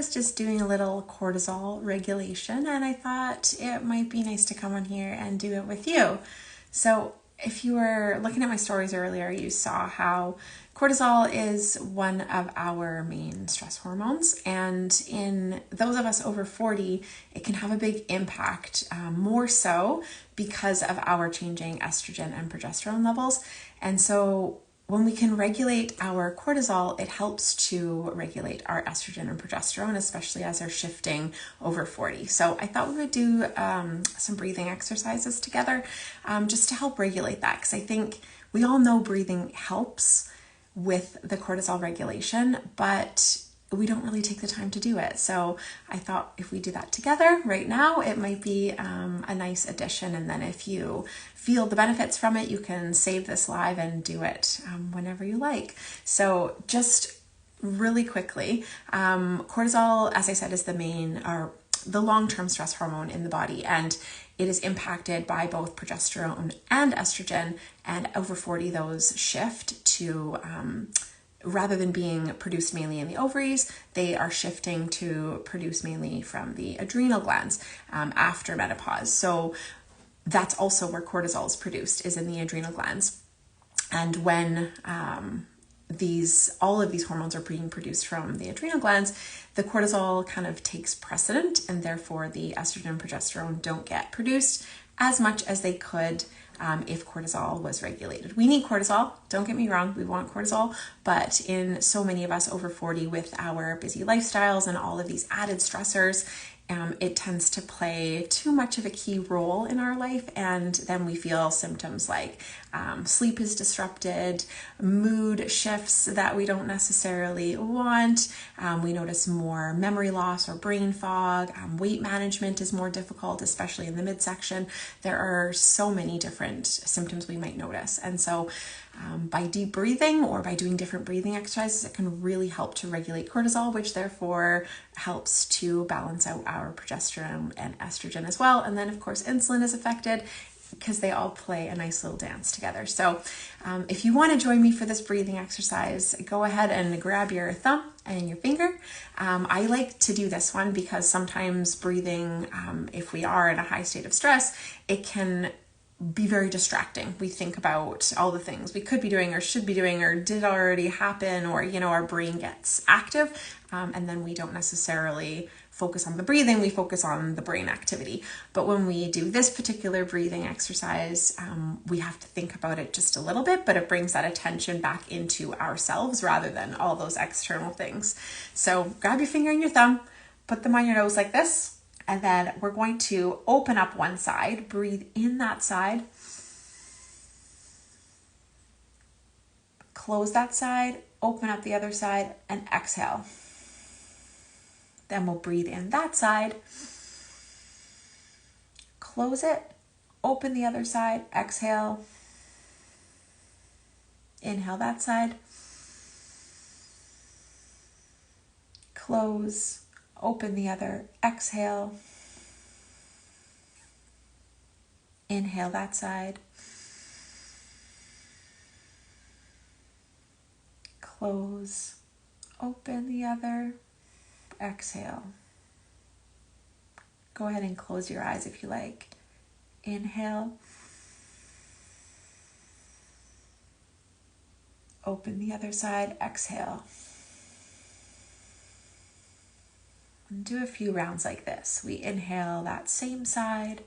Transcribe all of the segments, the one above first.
was just doing a little cortisol regulation, and I thought it might be nice to come on here and do it with you. So if you were looking at my stories earlier, you saw how cortisol is one of our main stress hormones. And in those of us over 40, it can have a big impact, more so because of our changing estrogen and progesterone levels. And so when we can regulate our cortisol, it helps to regulate our estrogen and progesterone, especially as they're shifting over 40. So I thought we would do some breathing exercises together just to help regulate that, because I think we all know breathing helps with the cortisol regulation, but we don't really take the time to do it. So I thought if we do that together right now, it might be a nice addition. And then if you feel the benefits from it, you can save this live and do it whenever you like. So just really quickly, cortisol, as I said, is the main or the long-term stress hormone in the body, and it is impacted by both progesterone and estrogen, and over 40 those shift to rather than being produced mainly in the ovaries, they are shifting to produce mainly from the adrenal glands after menopause. So that's also where cortisol is produced, is in the adrenal glands. And when all of these hormones are being produced from the adrenal glands, the cortisol kind of takes precedent, and therefore the estrogen and progesterone don't get produced as much as they could if cortisol was regulated. We need cortisol, don't get me wrong, we want cortisol, but in so many of us over 40 with our busy lifestyles and all of these added stressors, it tends to play too much of a key role in our life, and then we feel symptoms like sleep is disrupted, mood shifts that we don't necessarily want, we notice more memory loss or brain fog, weight management is more difficult, especially in the midsection. There are so many different symptoms we might notice, and so by deep breathing or by doing different breathing exercises, it can really help to regulate cortisol, which therefore helps to balance out our progesterone and estrogen as well. And then of course insulin is affected, because they all play a nice little dance together. So if you want to join me for this breathing exercise, go ahead and grab your thumb and your finger. I like to do this one because sometimes breathing, if we are in a high state of stress, it can be very distracting. We think about all the things we could be doing or should be doing or did already happen, or, our brain gets active, and then we don't necessarily focus on the breathing, we focus on the brain activity. But when we do this particular breathing exercise, we have to think about it just a little bit, but it brings that attention back into ourselves rather than all those external things. So grab your finger and your thumb, put them on your nose like this, and then we're going to open up one side, breathe in that side, close that side, open up the other side, and exhale. Then we'll breathe in that side, close it, open the other side, exhale, inhale that side, close, open the other, exhale, inhale that side, close, open the other, exhale. Go ahead and close your eyes if you like. Inhale, open the other side, exhale. And do a few rounds like this. We inhale that same side,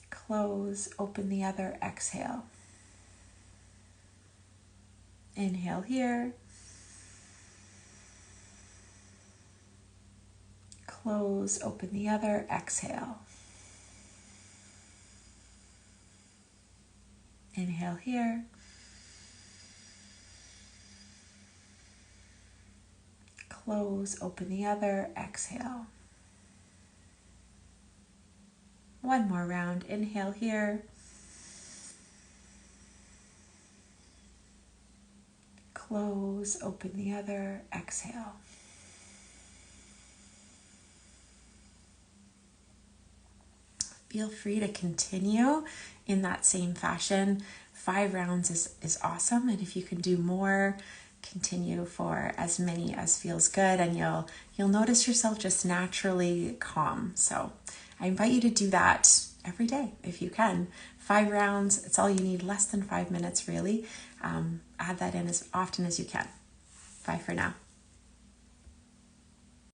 close, open the other, exhale. Inhale here, close, open the other, exhale. Inhale here, close, open the other, exhale. One more round, inhale here, close, open the other, exhale. Feel free to continue in that same fashion. 5 rounds is awesome, and if you can do more, continue for as many as feels good, and you'll notice yourself just naturally calm. So I invite you to do that every day if you can. 5 rounds, it's all you need, less than 5 minutes really. Add that in as often as you can. Bye for now.